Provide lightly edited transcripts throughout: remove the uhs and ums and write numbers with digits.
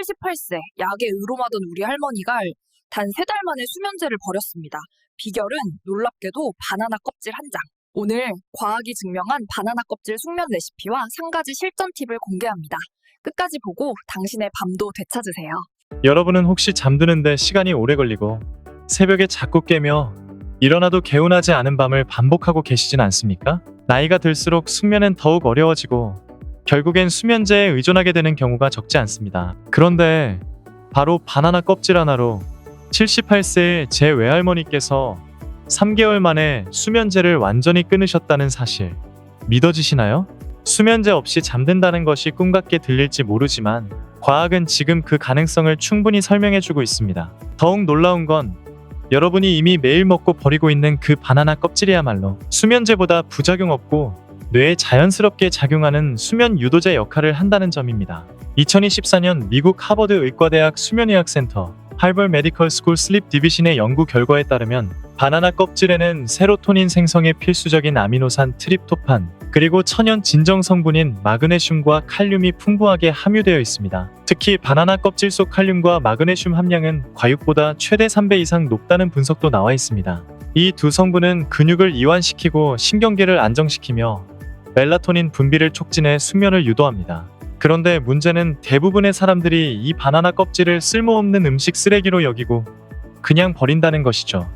78세 약에 의로마던 우리 할머니가 단 3달 만에 수면제를 버렸습니다. 비결은 놀랍게도 바나나 껍질 한 장. 오늘 과학이 증명한 바나나 껍질 숙면 레시피와 3가지 실전 팁을 공개합니다. 끝까지 보고 당신의 밤도 되찾으세요. 여러분은 혹시 잠드는데 시간이 오래 걸리고 새벽에 자꾸 깨며 일어나도 개운하지 않은 밤을 반복하고 계시진 않습니까? 나이가 들수록 숙면은 더욱 어려워지고 결국엔 수면제에 의존하게 되는 경우가 적지 않습니다. 그런데 바로 바나나 껍질 하나로 78세의 제 외할머니께서 3개월 만에 수면제를 완전히 끊으셨다는 사실 믿어지시나요? 수면제 없이 잠든다는 것이 꿈 같게 들릴지 모르지만 과학은 지금 그 가능성을 충분히 설명해주고 있습니다. 더욱 놀라운 건 여러분이 이미 매일 먹고 버리고 있는 그 바나나 껍질이야말로 수면제보다 부작용 없고 뇌에 자연스럽게 작용하는 수면 유도제 역할을 한다는 점입니다. 2024년 미국 하버드 의과대학 수면의학센터 하버드 메디컬 스쿨 슬립 디비전의 연구 결과에 따르면 바나나 껍질에는 세로토닌 생성에 필수적인 아미노산 트립토판 그리고 천연 진정 성분인 마그네슘과 칼륨이 풍부하게 함유되어 있습니다. 특히 바나나 껍질 속 칼륨과 마그네슘 함량은 과육보다 최대 3배 이상 높다는 분석도 나와 있습니다. 이 두 성분은 근육을 이완시키고 신경계를 안정시키며 멜라토닌 분비를 촉진해 숙면을 유도합니다. 그런데 문제는 대부분의 사람들이 이 바나나 껍질을 쓸모없는 음식 쓰레기로 여기고 그냥 버린다는 것이죠.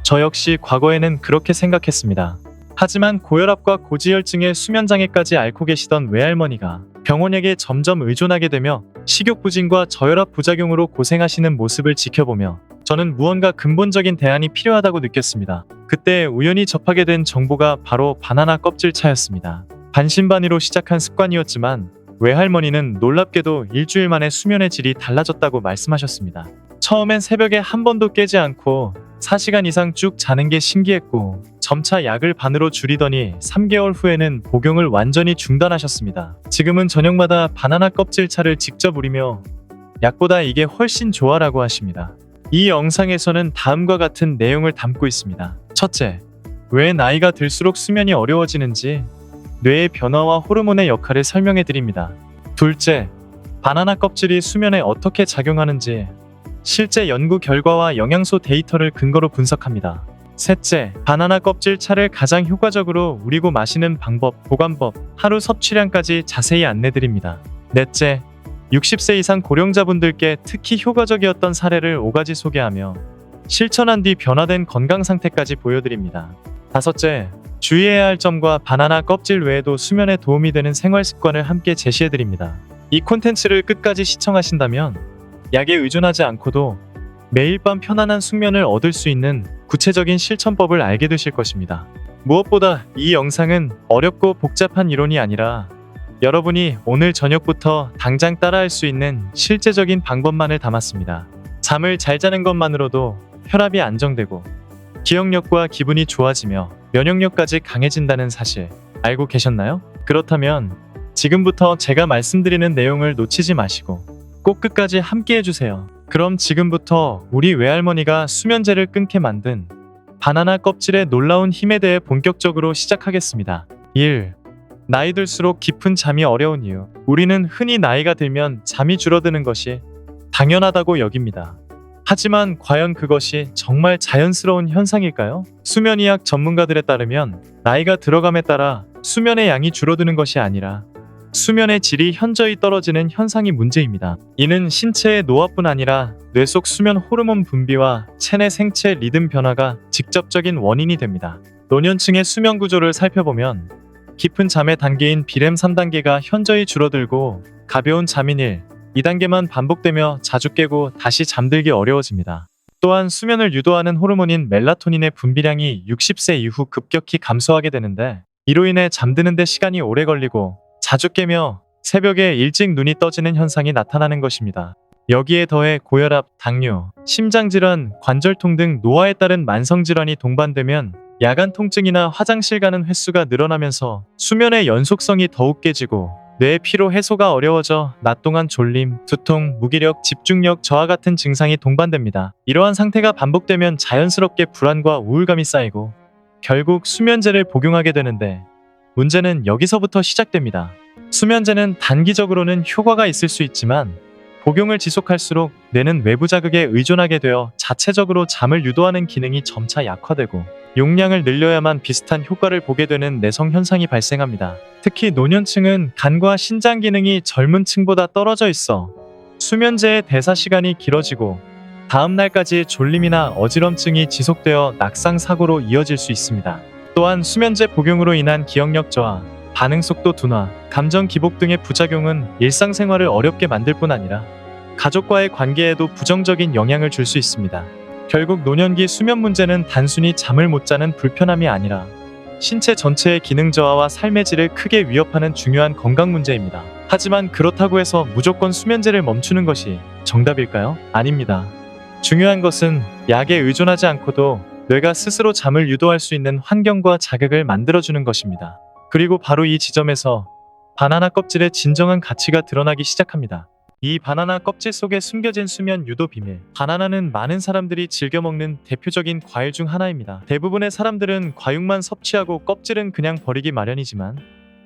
저 역시 과거에는 그렇게 생각했습니다. 하지만 고혈압과 고지혈증의 수면장애까지 앓고 계시던 외할머니가 병원약에 점점 의존하게 되며 식욕부진과 저혈압 부작용으로 고생하시는 모습을 지켜보며 저는 무언가 근본적인 대안이 필요하다고 느꼈습니다. 그때 우연히 접하게 된 정보가 바로 바나나 껍질 차였습니다. 반신반의로 시작한 습관이었지만 외할머니는 놀랍게도 일주일 만에 수면의 질이 달라졌다고 말씀하셨습니다. 처음엔 새벽에 한 번도 깨지 않고 4시간 이상 쭉 자는 게 신기했고 점차 약을 반으로 줄이더니 3개월 후에는 복용을 완전히 중단하셨습니다. 지금은 저녁마다 바나나 껍질 차를 직접 우리며 약보다 이게 훨씬 좋아라고 하십니다. 이 영상에서는 다음과 같은 내용을 담고 있습니다. 첫째, 왜 나이가 들수록 수면이 어려워지는지 뇌의 변화와 호르몬의 역할을 설명해 드립니다. 둘째, 바나나 껍질이 수면에 어떻게 작용하는지 실제 연구 결과와 영양소 데이터를 근거로 분석합니다. 셋째, 바나나 껍질 차를 가장 효과적으로 우리고 마시는 방법, 보관법, 하루 섭취량까지 자세히 안내드립니다. 넷째, 60세 이상 고령자분들께 특히 효과적이었던 사례를 5가지 소개하며 실천한 뒤 변화된 건강 상태까지 보여드립니다. 다섯째, 주의해야 할 점과 바나나 껍질 외에도 수면에 도움이 되는 생활 습관을 함께 제시해드립니다. 이 콘텐츠를 끝까지 시청하신다면 약에 의존하지 않고도 매일 밤 편안한 숙면을 얻을 수 있는 구체적인 실천법을 알게 되실 것입니다. 무엇보다 이 영상은 어렵고 복잡한 이론이 아니라 여러분이 오늘 저녁부터 당장 따라할 수 있는 실제적인 방법만을 담았습니다. 잠을 잘 자는 것만으로도 혈압이 안정되고 기억력과 기분이 좋아지며 면역력까지 강해진다는 사실 알고 계셨나요? 그렇다면 지금부터 제가 말씀드리는 내용을 놓치지 마시고 꼭 끝까지 함께 해주세요. 그럼 지금부터 우리 외할머니가 수면제를 끊게 만든 바나나 껍질의 놀라운 힘에 대해 본격적으로 시작하겠습니다. 1. 나이 들수록 깊은 잠이 어려운 이유. 우리는 흔히 나이가 들면 잠이 줄어드는 것이 당연하다고 여깁니다. 하지만 과연 그것이 정말 자연스러운 현상일까요? 수면의학 전문가들에 따르면 나이가 들어감에 따라 수면의 양이 줄어드는 것이 아니라 수면의 질이 현저히 떨어지는 현상이 문제입니다. 이는 신체의 노화뿐 아니라 뇌 속 수면 호르몬 분비와 체내 생체 리듬 변화가 직접적인 원인이 됩니다. 노년층의 수면 구조를 살펴보면 깊은 잠의 단계인 비렘 3단계가 현저히 줄어들고 가벼운 잠인 1, 2단계만 반복되며 자주 깨고 다시 잠들기 어려워집니다. 또한 수면을 유도하는 호르몬인 멜라토닌의 분비량이 60세 이후 급격히 감소하게 되는데 이로 인해 잠드는 데 시간이 오래 걸리고 자주 깨며 새벽에 일찍 눈이 떠지는 현상이 나타나는 것입니다. 여기에 더해 고혈압, 당뇨, 심장질환, 관절통 등 노화에 따른 만성질환이 동반되면 야간 통증이나 화장실 가는 횟수가 늘어나면서 수면의 연속성이 더욱 깨지고 뇌의 피로 해소가 어려워져 낮 동안 졸림, 두통, 무기력, 집중력 저하 같은 증상이 동반됩니다. 이러한 상태가 반복되면 자연스럽게 불안과 우울감이 쌓이고 결국 수면제를 복용하게 되는데 문제는 여기서부터 시작됩니다. 수면제는 단기적으로는 효과가 있을 수 있지만 복용을 지속할수록 뇌는 외부 자극에 의존하게 되어 자체적으로 잠을 유도하는 기능이 점차 약화되고 용량을 늘려야만 비슷한 효과를 보게 되는 내성 현상이 발생합니다. 특히 노년층은 간과 신장 기능이 젊은 층보다 떨어져 있어 수면제의 대사 시간이 길어지고 다음 날까지 졸림이나 어지럼증이 지속되어 낙상 사고로 이어질 수 있습니다. 또한 수면제 복용으로 인한 기억력 저하, 반응 속도 둔화, 감정 기복 등의 부작용은 일상생활을 어렵게 만들 뿐 아니라 가족과의 관계에도 부정적인 영향을 줄 수 있습니다. 결국 노년기 수면 문제는 단순히 잠을 못 자는 불편함이 아니라 신체 전체의 기능 저하와 삶의 질을 크게 위협하는 중요한 건강 문제입니다. 하지만 그렇다고 해서 무조건 수면제를 멈추는 것이 정답일까요? 아닙니다. 중요한 것은 약에 의존하지 않고도 뇌가 스스로 잠을 유도할 수 있는 환경과 자극을 만들어주는 것입니다. 그리고 바로 이 지점에서 바나나 껍질의 진정한 가치가 드러나기 시작합니다. 이 바나나 껍질 속에 숨겨진 수면 유도 비밀. 바나나는 많은 사람들이 즐겨 먹는 대표적인 과일 중 하나입니다. 대부분의 사람들은 과육만 섭취하고 껍질은 그냥 버리기 마련이지만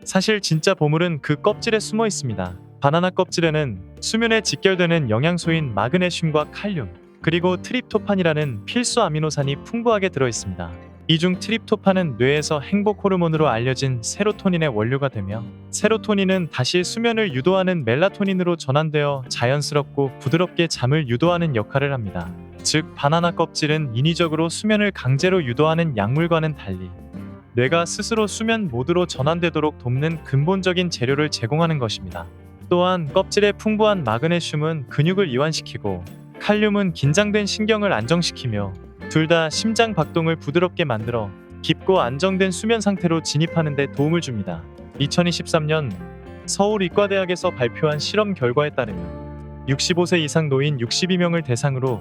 사실 진짜 보물은 그 껍질에 숨어 있습니다. 바나나 껍질에는 수면에 직결되는 영양소인 마그네슘과 칼륨, 그리고 트립토판이라는 필수 아미노산이 풍부하게 들어있습니다. 이 중 트립토판은 뇌에서 행복 호르몬으로 알려진 세로토닌의 원료가 되며 세로토닌은 다시 수면을 유도하는 멜라토닌으로 전환되어 자연스럽고 부드럽게 잠을 유도하는 역할을 합니다. 즉 바나나 껍질은 인위적으로 수면을 강제로 유도하는 약물과는 달리 뇌가 스스로 수면 모드로 전환되도록 돕는 근본적인 재료를 제공하는 것입니다. 또한 껍질의 풍부한 마그네슘은 근육을 이완시키고 칼륨은 긴장된 신경을 안정시키며 둘 다 심장 박동을 부드럽게 만들어 깊고 안정된 수면 상태로 진입하는 데 도움을 줍니다. 2023년 서울의과대학에서 발표한 실험 결과에 따르면 65세 이상 노인 62명을 대상으로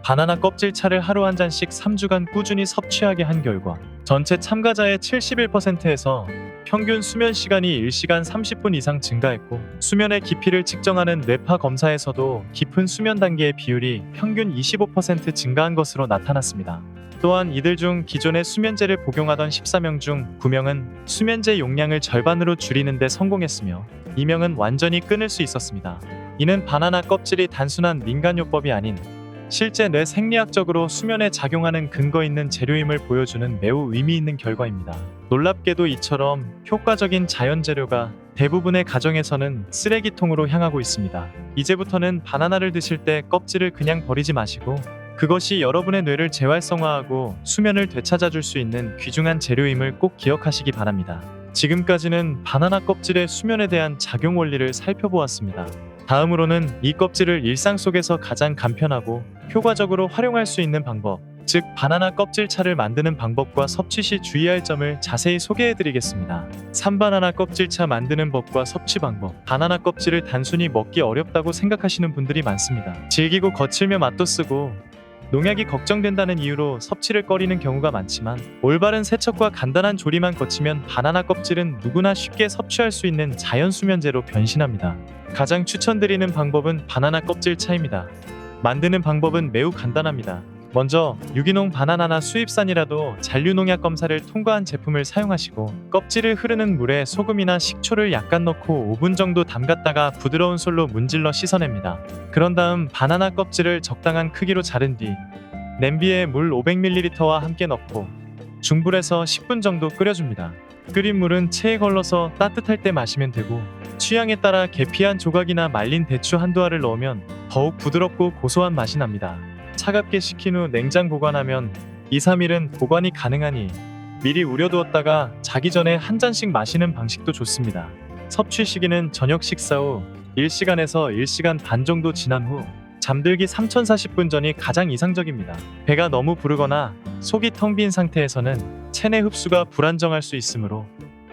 바나나 껍질 차를 하루 한 잔씩 3주간 꾸준히 섭취하게 한 결과 전체 참가자의 71%에서 평균 수면 시간이 1시간 30분 이상 증가했고 수면의 깊이를 측정하는 뇌파 검사에서도 깊은 수면 단계의 비율이 평균 25% 증가한 것으로 나타났습니다. 또한 이들 중 기존의 수면제를 복용하던 14명 중 9명은 수면제 용량을 절반으로 줄이는 데 성공했으며 2명은 완전히 끊을 수 있었습니다. 이는 바나나 껍질이 단순한 민간요법이 아닌 실제 뇌 생리학적으로 수면에 작용하는 근거 있는 재료임을 보여주는 매우 의미 있는 결과입니다. 놀랍게도 이처럼 효과적인 자연 재료가 대부분의 가정에서는 쓰레기통으로 향하고 있습니다. 이제부터는 바나나를 드실 때 껍질을 그냥 버리지 마시고 그것이 여러분의 뇌를 재활성화하고 수면을 되찾아줄 수 있는 귀중한 재료임을 꼭 기억하시기 바랍니다. 지금까지는 바나나 껍질의 수면에 대한 작용 원리를 살펴보았습니다. 다음으로는 이 껍질을 일상 속에서 가장 간편하고 효과적으로 활용할 수 있는 방법, 즉 바나나 껍질차를 만드는 방법과 섭취 시 주의할 점을 자세히 소개해드리겠습니다. 3바나나 껍질차 만드는 법과 섭취 방법. 바나나 껍질을 단순히 먹기 어렵다고 생각하시는 분들이 많습니다. 질기고 거칠며 맛도 쓰고 농약이 걱정된다는 이유로 섭취를 꺼리는 경우가 많지만 올바른 세척과 간단한 조리만 거치면 바나나 껍질은 누구나 쉽게 섭취할 수 있는 자연 수면제로 변신합니다. 가장 추천드리는 방법은 바나나 껍질 차입니다. 만드는 방법은 매우 간단합니다. 먼저 유기농 바나나나 수입산이라도 잔류농약 검사를 통과한 제품을 사용하시고 껍질을 흐르는 물에 소금이나 식초를 약간 넣고 5분 정도 담갔다가 부드러운 솔로 문질러 씻어냅니다. 그런 다음 바나나 껍질을 적당한 크기로 자른 뒤 냄비에 물 500ml와 함께 넣고 중불에서 10분 정도 끓여줍니다. 끓인 물은 체에 걸러서 따뜻할 때 마시면 되고 취향에 따라 계피한 조각이나 말린 대추 한두 알을 넣으면 더욱 부드럽고 고소한 맛이 납니다. 차갑게 식힌 후 냉장 보관하면 2-3일은 보관이 가능하니 미리 우려두었다가 자기 전에 한 잔씩 마시는 방식도 좋습니다. 섭취 시기는 저녁 식사 후 1시간에서 1시간 반 정도 지난 후 잠들기 3040분 전이 가장 이상적입니다. 배가 너무 부르거나 속이 텅 빈 상태에서는 체내 흡수가 불안정할 수 있으므로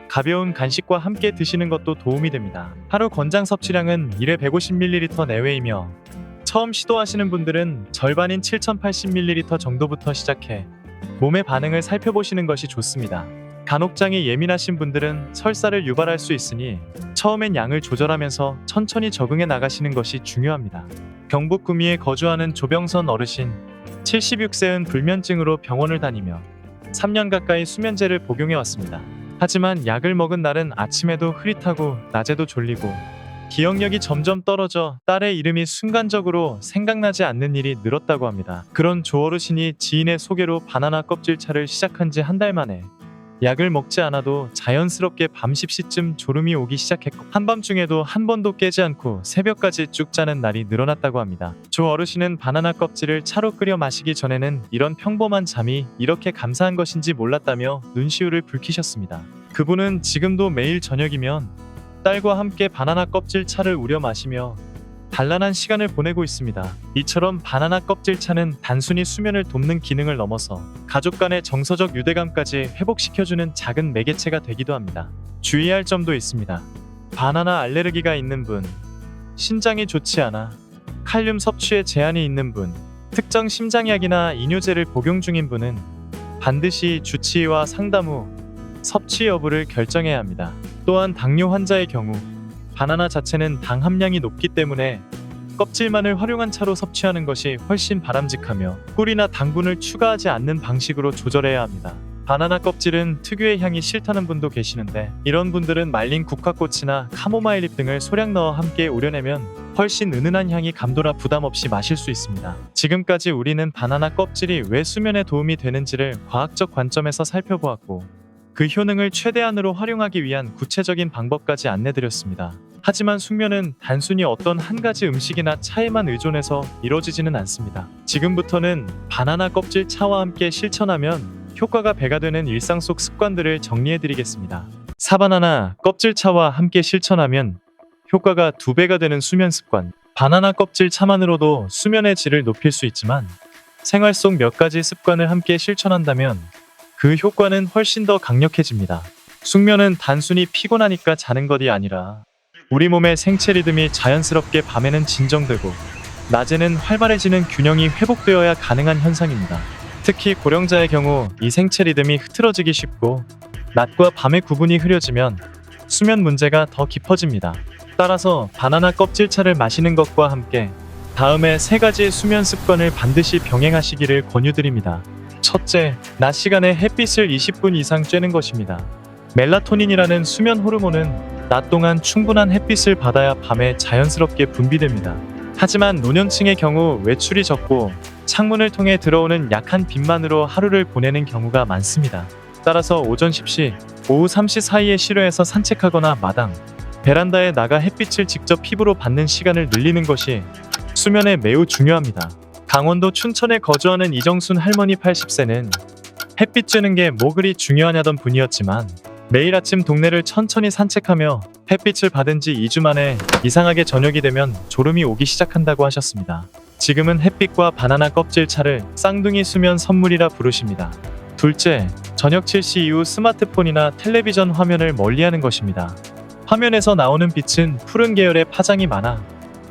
가벼운 간식과 함께 드시는 것도 도움이 됩니다. 하루 권장 섭취량은 1회 150ml 내외이며 처음 시도하시는 분들은 절반인 7080ml 정도부터 시작해 몸의 반응을 살펴보시는 것이 좋습니다. 간혹장이 예민하신 분들은 설사를 유발할 수 있으니 처음엔 양을 조절하면서 천천히 적응해 나가시는 것이 중요합니다. 경북 구미에 거주하는 조병선 어르신 76세은 불면증으로 병원을 다니며 3년 가까이 수면제를 복용해 왔습니다. 하지만 약을 먹은 날은 아침에도 흐릿하고 낮에도 졸리고 기억력이 점점 떨어져 딸의 이름이 순간적으로 생각나지 않는 일이 늘었다고 합니다. 그런 조 어르신이 지인의 소개로 바나나 껍질차를 시작한 지 한 달 만에 약을 먹지 않아도 자연스럽게 밤 10시쯤 졸음이 오기 시작했고 한밤중에도 한 번도 깨지 않고 새벽까지 쭉 자는 날이 늘어났다고 합니다. 조 어르신은 바나나 껍질을 차로 끓여 마시기 전에는 이런 평범한 잠이 이렇게 감사한 것인지 몰랐다며 눈시울을 붉히셨습니다. 그분은 지금도 매일 저녁이면 딸과 함께 바나나 껍질 차를 우려 마시며 단란한 시간을 보내고 있습니다. 이처럼 바나나 껍질 차는 단순히 수면을 돕는 기능을 넘어서 가족 간의 정서적 유대감까지 회복시켜주는 작은 매개체가 되기도 합니다. 주의할 점도 있습니다. 바나나 알레르기가 있는 분, 신장이 좋지 않아 칼륨 섭취에 제한이 있는 분, 특정 심장약이나 이뇨제를 복용 중인 분은 반드시 주치의와 상담 후 섭취 여부를 결정해야 합니다. 또한 당뇨 환자의 경우 바나나 자체는 당 함량이 높기 때문에 껍질만을 활용한 차로 섭취하는 것이 훨씬 바람직하며 꿀이나 당분을 추가하지 않는 방식으로 조절해야 합니다. 바나나 껍질은 특유의 향이 싫다는 분도 계시는데 이런 분들은 말린 국화꽃이나 카모마일잎 등을 소량 넣어 함께 우려내면 훨씬 은은한 향이 감돌아 부담 없이 마실 수 있습니다. 지금까지 우리는 바나나 껍질이 왜 수면에 도움이 되는지를 과학적 관점에서 살펴보았고 그 효능을 최대한으로 활용하기 위한 구체적인 방법까지 안내드렸습니다. 하지만 숙면은 단순히 어떤 한 가지 음식이나 차에만 의존해서 이루어지지는 않습니다. 지금부터는 바나나 껍질 차와 함께 실천하면 효과가 배가 되는 일상 속 습관들을 정리해드리겠습니다. 사바나나 껍질 차와 함께 실천하면 효과가 2배가 되는 수면 습관. 바나나 껍질 차만으로도 수면의 질을 높일 수 있지만 생활 속 몇 가지 습관을 함께 실천한다면 그 효과는 훨씬 더 강력해집니다. 숙면은 단순히 피곤하니까 자는 것이 아니라 우리 몸의 생체 리듬이 자연스럽게 밤에는 진정되고 낮에는 활발해지는 균형이 회복되어야 가능한 현상입니다. 특히 고령자의 경우 이 생체 리듬이 흐트러지기 쉽고 낮과 밤의 구분이 흐려지면 수면 문제가 더 깊어집니다. 따라서 바나나 껍질차를 마시는 것과 함께 다음에 3가지 수면 습관을 반드시 병행하시기를 권유드립니다. 첫째, 낮 시간에 햇빛을 20분 이상 쬐는 것입니다. 멜라토닌이라는 수면 호르몬은 낮 동안 충분한 햇빛을 받아야 밤에 자연스럽게 분비됩니다. 하지만 노년층의 경우 외출이 적고 창문을 통해 들어오는 약한 빛만으로 하루를 보내는 경우가 많습니다. 따라서 오전 10시, 오후 3시 사이에 실외에서 산책하거나 마당, 베란다에 나가 햇빛을 직접 피부로 받는 시간을 늘리는 것이 수면에 매우 중요합니다. 강원도 춘천에 거주하는 이정순 할머니 80세는 햇빛 쬐는 게 뭐 그리 중요하냐던 분이었지만 매일 아침 동네를 천천히 산책하며 햇빛을 받은 지 2주 만에 이상하게 저녁이 되면 졸음이 오기 시작한다고 하셨습니다. 지금은 햇빛과 바나나 껍질 차를 쌍둥이 수면 선물이라 부르십니다. 둘째, 저녁 7시 이후 스마트폰이나 텔레비전 화면을 멀리하는 것입니다. 화면에서 나오는 빛은 푸른 계열의 파장이 많아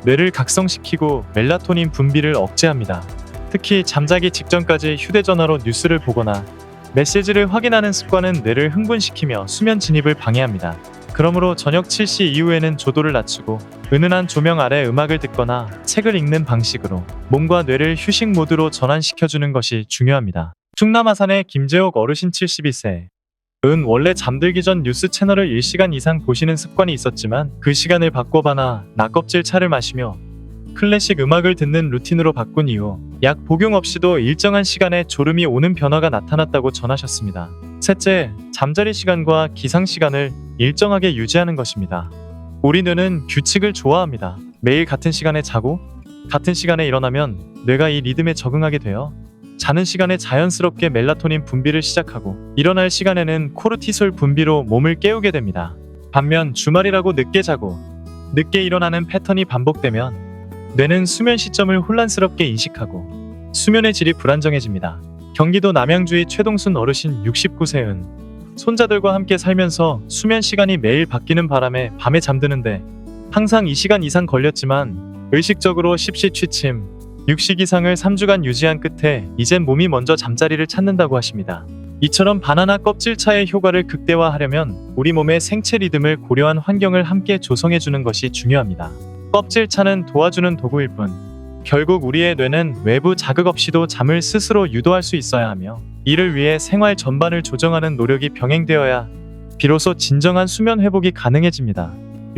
뇌를 각성시키고 멜라토닌 분비를 억제합니다. 특히 잠자기 직전까지 휴대전화로 뉴스를 보거나 메시지를 확인하는 습관은 뇌를 흥분시키며 수면 진입을 방해합니다. 그러므로 저녁 7시 이후에는 조도를 낮추고 은은한 조명 아래 음악을 듣거나 책을 읽는 방식으로 몸과 뇌를 휴식 모드로 전환시켜주는 것이 중요합니다. 충남 아산의 김재옥 어르신 72세. 은 원래 잠들기 전 뉴스 채널을 1시간 이상 보시는 습관이 있었지만 그 시간을 바꿔봐나 낙껍질 차를 마시며 클래식 음악을 듣는 루틴으로 바꾼 이후 약 복용 없이도 일정한 시간에 졸음이 오는 변화가 나타났다고 전하셨습니다. 셋째, 잠자리 시간과 기상 시간을 일정하게 유지하는 것입니다. 우리 뇌는 규칙을 좋아합니다. 매일 같은 시간에 자고 같은 시간에 일어나면 뇌가 이 리듬에 적응하게 되어 자는 시간에 자연스럽게 멜라토닌 분비를 시작하고 일어날 시간에는 코르티솔 분비로 몸을 깨우게 됩니다. 반면 주말이라고 늦게 자고 늦게 일어나는 패턴이 반복되면 뇌는 수면 시점을 혼란스럽게 인식하고 수면의 질이 불안정해집니다. 경기도 남양주의 최동순 어르신 69세은 손자들과 함께 살면서 수면 시간이 매일 바뀌는 바람에 밤에 잠드는데 항상 2시간 이상 걸렸지만 의식적으로 십시 취침, 육식 이상을 3주간 유지한 끝에 이젠 몸이 먼저 잠자리를 찾는다고 하십니다. 이처럼 바나나 껍질차의 효과를 극대화하려면 우리 몸의 생체 리듬을 고려한 환경을 함께 조성해주는 것이 중요합니다. 껍질차는 도와주는 도구일 뿐 결국 우리의 뇌는 외부 자극 없이도 잠을 스스로 유도할 수 있어야 하며 이를 위해 생활 전반을 조정하는 노력이 병행되어야 비로소 진정한 수면 회복이 가능해집니다.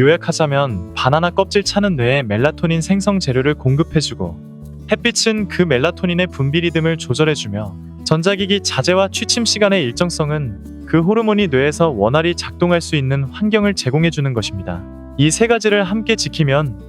요약하자면 바나나 껍질 차는 뇌에 멜라토닌 생성 재료를 공급해주고 햇빛은 그 멜라토닌의 분비 리듬을 조절해주며 전자기기 자재와 취침 시간의 일정성은 그 호르몬이 뇌에서 원활히 작동할 수 있는 환경을 제공해주는 것입니다. 이 세 가지를 함께 지키면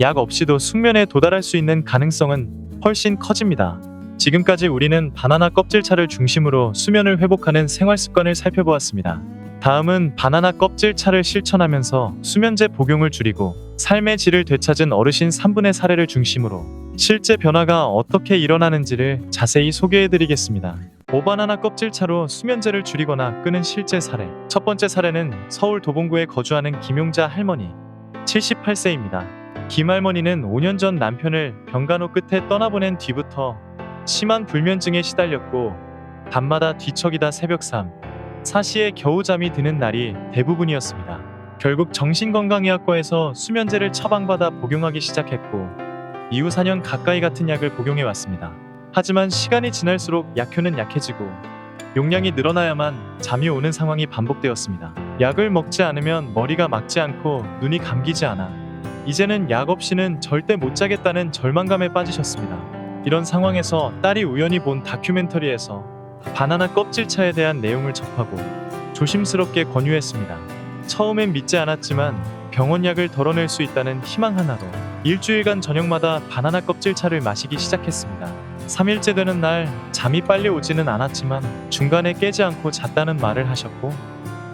약 없이도 숙면에 도달할 수 있는 가능성은 훨씬 커집니다. 지금까지 우리는 바나나 껍질차를 중심으로 수면을 회복하는 생활 습관을 살펴보았습니다. 다음은 바나나 껍질차를 실천하면서 수면제 복용을 줄이고 삶의 질을 되찾은 어르신 3분의 사례를 중심으로 실제 변화가 어떻게 일어나는지를 자세히 소개해드리겠습니다. 오바나나 껍질차로 수면제를 줄이거나 끄는 실제 사례. 첫 번째 사례는 서울 도봉구에 거주하는 김용자 할머니, 78세입니다. 김 할머니는 5년 전 남편을 병간호 끝에 떠나보낸 뒤부터 심한 불면증에 시달렸고 밤마다 뒤척이다 새벽 3, 4시에 겨우 잠이 드는 날이 대부분이었습니다. 결국 정신건강의학과에서 수면제를 처방받아 복용하기 시작했고 이후 4년 가까이 같은 약을 복용해왔습니다. 하지만 시간이 지날수록 약효는 약해지고 용량이 늘어나야만 잠이 오는 상황이 반복되었습니다. 약을 먹지 않으면 머리가 맑지 않고 눈이 감기지 않아 이제는 약 없이는 절대 못 자겠다는 절망감에 빠지셨습니다. 이런 상황에서 딸이 우연히 본 다큐멘터리에서 바나나 껍질차에 대한 내용을 접하고 조심스럽게 권유했습니다. 처음엔 믿지 않았지만 병원 약을 덜어낼 수 있다는 희망 하나로 일주일간 저녁마다 바나나 껍질차를 마시기 시작했습니다. 3일째 되는 날 잠이 빨리 오지는 않았지만 중간에 깨지 않고 잤다는 말을 하셨고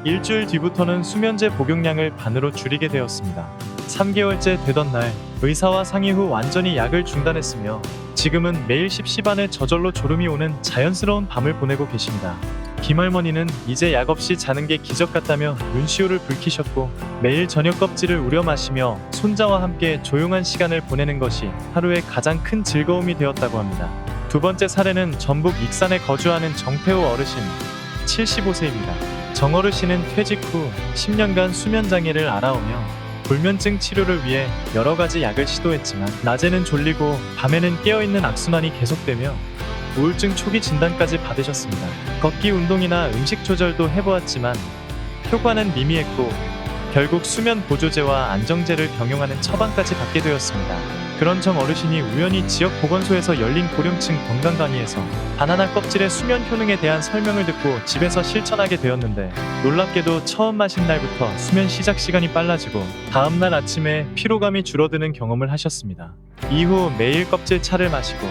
일주일 뒤부터는 수면제 복용량을 반으로 줄이게 되었습니다. 3개월째 되던 날 의사와 상의 후 완전히 약을 중단했으며 지금은 매일 십시반에 저절로 졸음이 오는 자연스러운 밤을 보내고 계십니다. 김할머니는 이제 약 없이 자는 게 기적 같다며 눈시울을 붉히셨고 매일 저녁 껍질을 우려 마시며 손자와 함께 조용한 시간을 보내는 것이 하루의 가장 큰 즐거움이 되었다고 합니다. 두 번째 사례는 전북 익산에 거주하는 정태호 어르신, 75세입니다. 정 어르신은 퇴직 후 10년간 수면장애를 앓아오며 불면증 치료를 위해 여러 가지 약을 시도했지만 낮에는 졸리고 밤에는 깨어있는 악순환이 계속되며 우울증 초기 진단까지 받으셨습니다. 걷기 운동이나 음식 조절도 해보았지만 효과는 미미했고 결국 수면 보조제와 안정제를 병용하는 처방까지 받게 되었습니다. 그런 정 어르신이 우연히 지역 보건소에서 열린 고령층 건강 강의에서 바나나 껍질의 수면 효능에 대한 설명을 듣고 집에서 실천하게 되었는데 놀랍게도 처음 마신 날부터 수면 시작 시간이 빨라지고 다음날 아침에 피로감이 줄어드는 경험을 하셨습니다. 이후 매일 껍질 차를 마시고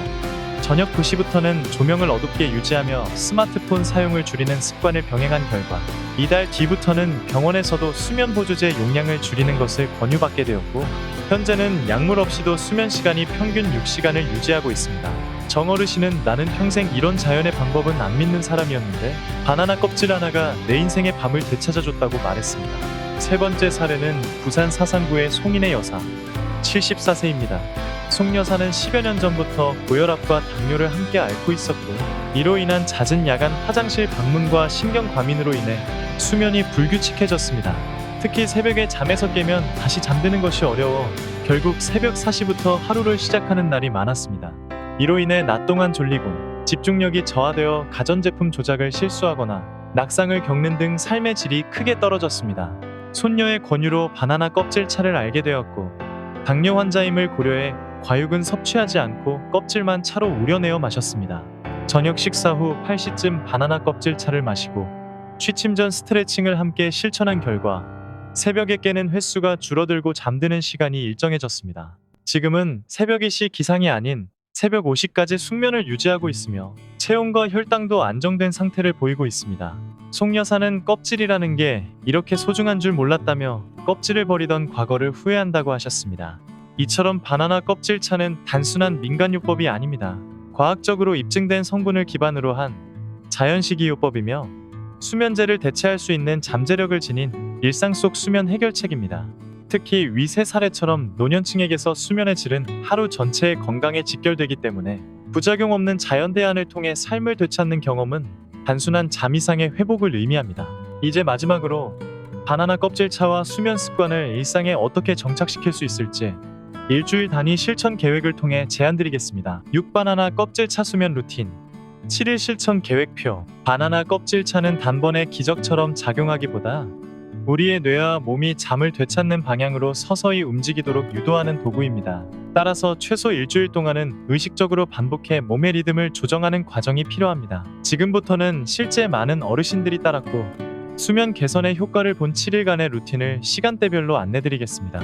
저녁 9시부터는 조명을 어둡게 유지하며 스마트폰 사용을 줄이는 습관을 병행한 결과 이달 뒤부터는 병원에서도 수면 보조제 용량을 줄이는 것을 권유받게 되었고 현재는 약물 없이도 수면 시간이 평균 6시간을 유지하고 있습니다. 정 어르신은 나는 평생 이런 자연의 방법은 안 믿는 사람이었는데 바나나 껍질 하나가 내 인생의 밤을 되찾아줬다고 말했습니다. 세 번째 사례는 부산 사상구의 송인의 여사, 74세입니다. 송 여사는 10여 년 전부터 고혈압과 당뇨를 함께 앓고 있었고 이로 인한 잦은 야간 화장실 방문과 신경 과민으로 인해 수면이 불규칙해졌습니다. 특히 새벽에 잠에서 깨면 다시 잠드는 것이 어려워 결국 새벽 4시부터 하루를 시작하는 날이 많았습니다. 이로 인해 낮 동안 졸리고 집중력이 저하되어 가전제품 조작을 실수하거나 낙상을 겪는 등 삶의 질이 크게 떨어졌습니다. 손녀의 권유로 바나나 껍질 차를 알게 되었고 당뇨 환자임을 고려해 과육은 섭취하지 않고 껍질만 차로 우려내어 마셨습니다. 저녁 식사 후 8시쯤 바나나 껍질 차를 마시고 취침 전 스트레칭을 함께 실천한 결과 새벽에 깨는 횟수가 줄어들고 잠드는 시간이 일정해졌습니다. 지금은 새벽 2시 기상이 아닌 새벽 5시까지 숙면을 유지하고 있으며 체온과 혈당도 안정된 상태를 보이고 있습니다. 송 여사는 껍질이라는 게 이렇게 소중한 줄 몰랐다며 껍질을 버리던 과거를 후회한다고 하셨습니다. 이처럼 바나나 껍질차는 단순한 민간요법이 아닙니다. 과학적으로 입증된 성분을 기반으로 한 자연식이요법이며 수면제를 대체할 수 있는 잠재력을 지닌 일상 속 수면 해결책입니다. 특히 위 세 사례처럼 노년층에게서 수면의 질은 하루 전체의 건강에 직결되기 때문에 부작용 없는 자연 대안을 통해 삶을 되찾는 경험은 단순한 잠 이상의 회복을 의미합니다. 이제 마지막으로 바나나 껍질차와 수면 습관을 일상에 어떻게 정착시킬 수 있을지 일주일 단위 실천 계획을 통해 제안드리겠습니다. 6바나나 껍질차 수면 루틴 7일 실천 계획표. 바나나 껍질차는 단번에 기적처럼 작용하기보다 우리의 뇌와 몸이 잠을 되찾는 방향으로 서서히 움직이도록 유도하는 도구입니다. 따라서 최소 일주일 동안은 의식적으로 반복해 몸의 리듬을 조정하는 과정이 필요합니다. 지금부터는 실제 많은 어르신들이 따랐고 수면 개선의 효과를 본 7일간의 루틴을 시간대별로 안내드리겠습니다.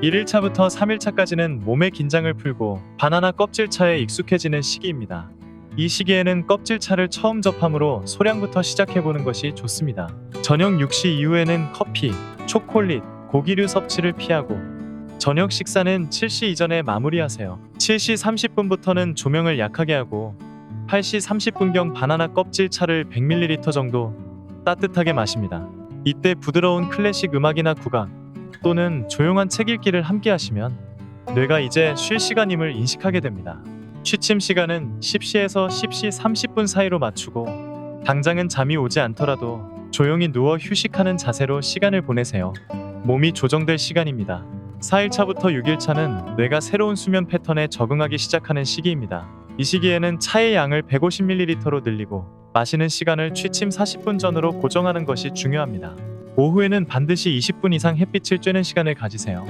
1일차부터 3일차까지는 몸의 긴장을 풀고 바나나 껍질차에 익숙해지는 시기입니다. 이 시기에는 껍질차를 처음 접함으로 소량부터 시작해보는 것이 좋습니다. 저녁 6시 이후에는 커피, 초콜릿, 고기류 섭취를 피하고 저녁 식사는 7시 이전에 마무리하세요. 7시 30분부터는 조명을 약하게 하고 8시 30분경 바나나 껍질차를 100ml 정도 따뜻하게 마십니다. 이때 부드러운 클래식 음악이나 국악 또는 조용한 책 읽기를 함께 하시면 뇌가 이제 쉴 시간임을 인식하게 됩니다. 취침 시간은 10시에서 10시 30분 사이로 맞추고 당장은 잠이 오지 않더라도 조용히 누워 휴식하는 자세로 시간을 보내세요. 몸이 조정될 시간입니다. 4일차부터 6일차는 뇌가 새로운 수면 패턴에 적응하기 시작하는 시기입니다. 이 시기에는 차의 양을 150ml로 늘리고 마시는 시간을 취침 40분 전으로 고정하는 것이 중요합니다. 오후에는 반드시 20분 이상 햇빛을 쬐는 시간을 가지세요.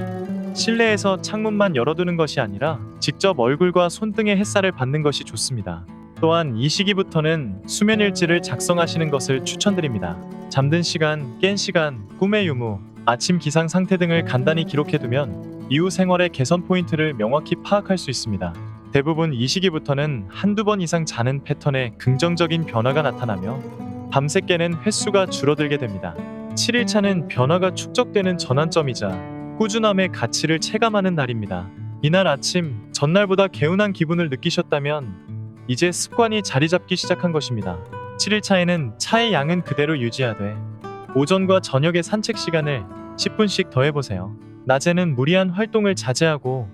실내에서 창문만 열어두는 것이 아니라 직접 얼굴과 손등에 햇살을 받는 것이 좋습니다. 또한 이 시기부터는 수면 일지를 작성하시는 것을 추천드립니다. 잠든 시간, 깬 시간, 꿈의 유무, 아침 기상 상태 등을 간단히 기록해두면 이후 생활의 개선 포인트를 명확히 파악할 수 있습니다. 대부분 이 시기부터는 한두 번 이상 자는 패턴에 긍정적인 변화가 나타나며 밤새 깨는 횟수가 줄어들게 됩니다. 7일차는 변화가 축적되는 전환점이자 꾸준함의 가치를 체감하는 날입니다. 이날 아침, 전날보다 개운한 기분을 느끼셨다면 이제 습관이 자리 잡기 시작한 것입니다. 7일차에는 차의 양은 그대로 유지하되 오전과 저녁의 산책 시간을 10분씩 더해보세요. 낮에는 무리한 활동을 자제하고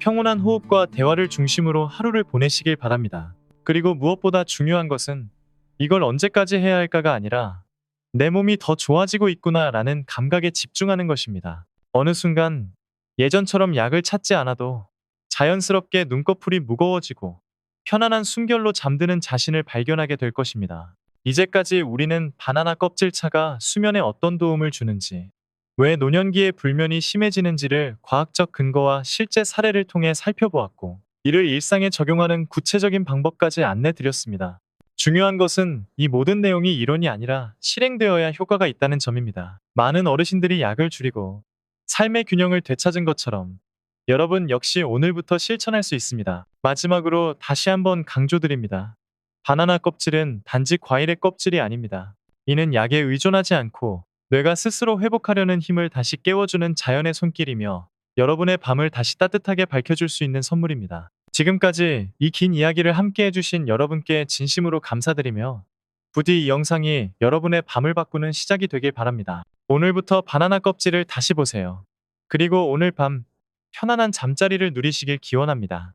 평온한 호흡과 대화를 중심으로 하루를 보내시길 바랍니다. 그리고 무엇보다 중요한 것은 이걸 언제까지 해야 할까가 아니라 내 몸이 더 좋아지고 있구나라는 감각에 집중하는 것입니다. 어느 순간 예전처럼 약을 찾지 않아도 자연스럽게 눈꺼풀이 무거워지고 편안한 숨결로 잠드는 자신을 발견하게 될 것입니다. 이제까지 우리는 바나나 껍질차가 수면에 어떤 도움을 주는지, 왜 노년기에 불면이 심해지는지를 과학적 근거와 실제 사례를 통해 살펴보았고, 이를 일상에 적용하는 구체적인 방법까지 안내드렸습니다. 중요한 것은 이 모든 내용이 이론이 아니라 실행되어야 효과가 있다는 점입니다. 많은 어르신들이 약을 줄이고 삶의 균형을 되찾은 것처럼 여러분 역시 오늘부터 실천할 수 있습니다. 마지막으로 다시 한번 강조드립니다. 바나나 껍질은 단지 과일의 껍질이 아닙니다. 이는 약에 의존하지 않고 뇌가 스스로 회복하려는 힘을 다시 깨워주는 자연의 손길이며 여러분의 밤을 다시 따뜻하게 밝혀줄 수 있는 선물입니다. 지금까지 이 긴 이야기를 함께 해주신 여러분께 진심으로 감사드리며 부디 이 영상이 여러분의 밤을 바꾸는 시작이 되길 바랍니다. 오늘부터 바나나 껍질을 다시 보세요. 그리고 오늘 밤 편안한 잠자리를 누리시길 기원합니다.